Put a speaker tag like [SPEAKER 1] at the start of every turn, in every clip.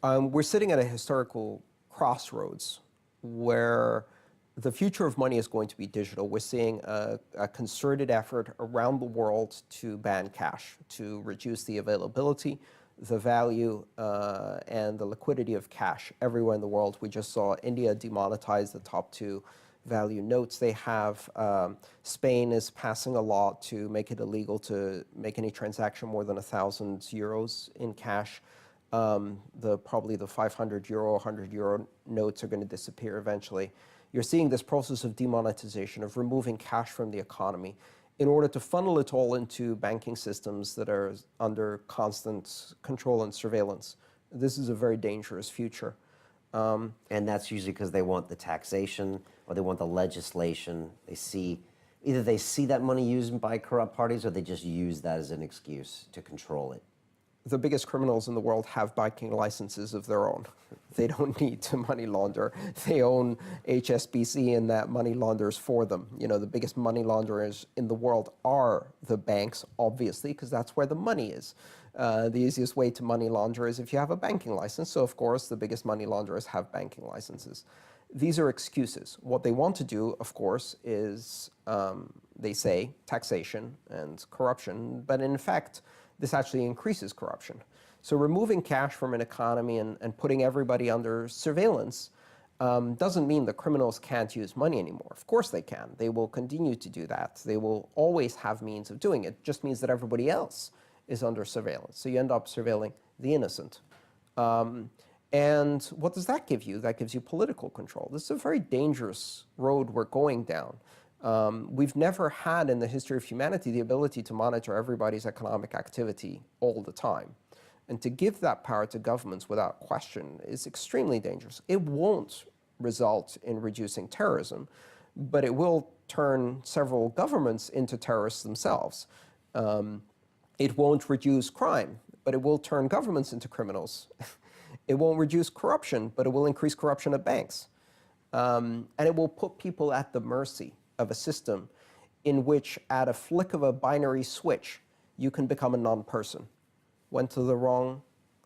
[SPEAKER 1] We're sitting at a historical crossroads where the future of money is going to be digital. We're seeing a concerted effort around the world to ban cash, to reduce the availability, the value, and the liquidity of cash everywhere in the world. We just saw India demonetize the top 2 value notes they have. Spain is passing a law to make it illegal to make any transaction more than 1,000 euros in cash. Probably the 500 euro, 100 euro notes are going to disappear eventually. You're seeing this process of demonetization, of removing cash from the economy in order to funnel it all into banking systems that are under constant control and surveillance. This is a very dangerous future.
[SPEAKER 2] And that's usually because they want the taxation or they want the legislation. Either they see that money used by corrupt parties or they just use that as an excuse to control it.
[SPEAKER 1] The biggest criminals in the world have banking licenses of their own. They don't need to money launder. They own HSBC and that money launders for them. You know, the biggest money launderers in the world are the banks, obviously, because that's where the money is. The easiest way to money launder is if you have a banking license. So, of course, the biggest money launderers have banking licenses. These are excuses. What they want to do, of course, is, they say, taxation and corruption. But in fact, this actually increases corruption. So removing cash from an economy and putting everybody under surveillance doesn't mean the criminals can't use money anymore. Of course they can. They will continue to do that. They will always have means of doing it. It just means that everybody else is under surveillance. So you end up surveilling the innocent. And what does that give you? That gives you political control. This is a very dangerous road we're going down. We've never had in the history of humanity the ability to monitor everybody's economic activity all the time. And to give that power to governments without question is extremely dangerous. It won't result in reducing terrorism, but it will turn several governments into terrorists themselves. It won't reduce crime, but it will turn governments into criminals. It won't reduce corruption, but it will increase corruption at banks. And it will put people at the mercy of a system in which, at a flick of a binary switch, you can become a non-person. Went to the wrong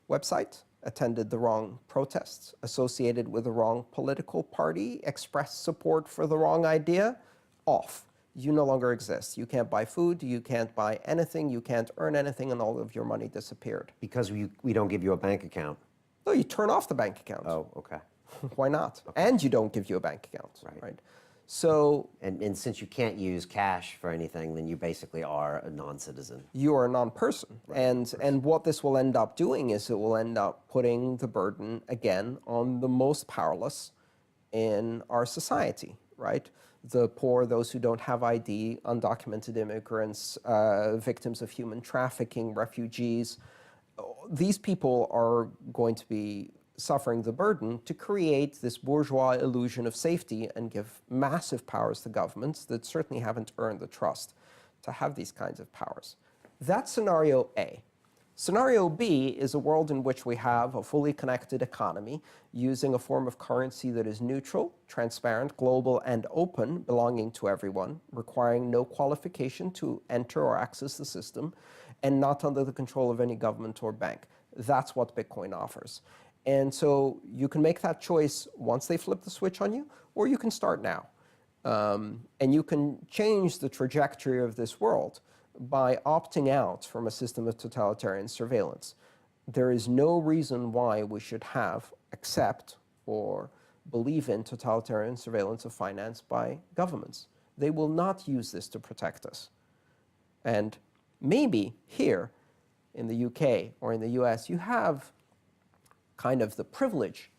[SPEAKER 1] website, attended the wrong protests, associated with the wrong political party, expressed support for the wrong idea, off. You no longer exist. You can't buy food, you can't buy anything, you can't earn anything, and all of your money disappeared.
[SPEAKER 2] Because we don't give you a bank account.
[SPEAKER 1] No, you turn off the bank account.
[SPEAKER 2] Oh, okay.
[SPEAKER 1] Why not?
[SPEAKER 2] Okay.
[SPEAKER 1] And you don't give you a bank account, right? So,
[SPEAKER 2] and since you can't use cash for anything, then you basically are a non-citizen.
[SPEAKER 1] You are a non-person. Right. And what this will end up doing is it will end up putting the burden, again, on the most powerless in our society, right? The poor, those who don't have ID, undocumented immigrants, victims of human trafficking, refugees. These people are going to be suffering the burden to create this bourgeois illusion of safety and give massive powers to governments that certainly haven't earned the trust to have these kinds of powers. That's scenario A. Scenario B is a world in which we have a fully connected economy using a form of currency that is neutral, transparent, global, and open, belonging to everyone, requiring no qualification to enter or access the system, and not under the control of any government or bank. That's what Bitcoin offers. And so you can make that choice once they flip the switch on you, or you can start now. And you can change the trajectory of this world by opting out from a system of totalitarian surveillance. There is no reason why we should accept, or believe in totalitarian surveillance of finance by governments. They will not use this to protect us. And maybe here in the UK or in the US, you have kind of the privilege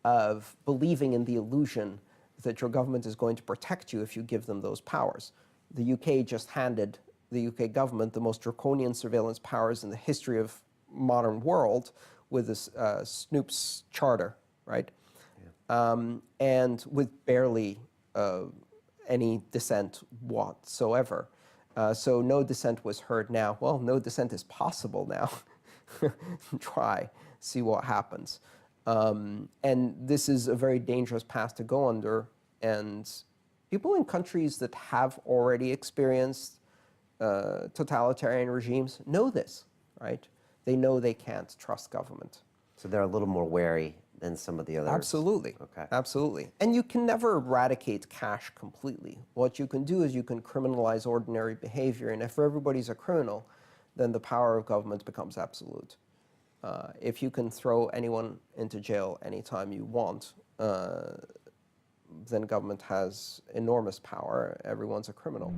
[SPEAKER 1] of believing in the illusion that your government is going to protect you if you give them those powers. The UK just handed the UK government the most draconian surveillance powers in the history of modern world with this Snoop's charter, right? Yeah. And with barely any dissent whatsoever. So no dissent was heard now. Well, no dissent is possible now. Try, see what happens. And this is a very dangerous path to go under. And people in countries that have already experienced totalitarian regimes know this, right? They know they can't trust government.
[SPEAKER 2] So they're a little more wary than some of the others.
[SPEAKER 1] Absolutely.
[SPEAKER 2] Okay.
[SPEAKER 1] Absolutely. And you can never eradicate cash completely. What you can do is you can criminalize ordinary behavior, and if everybody's a criminal, then the power of government becomes absolute. If you can throw anyone into jail anytime you want, then government has enormous power. Everyone's a criminal.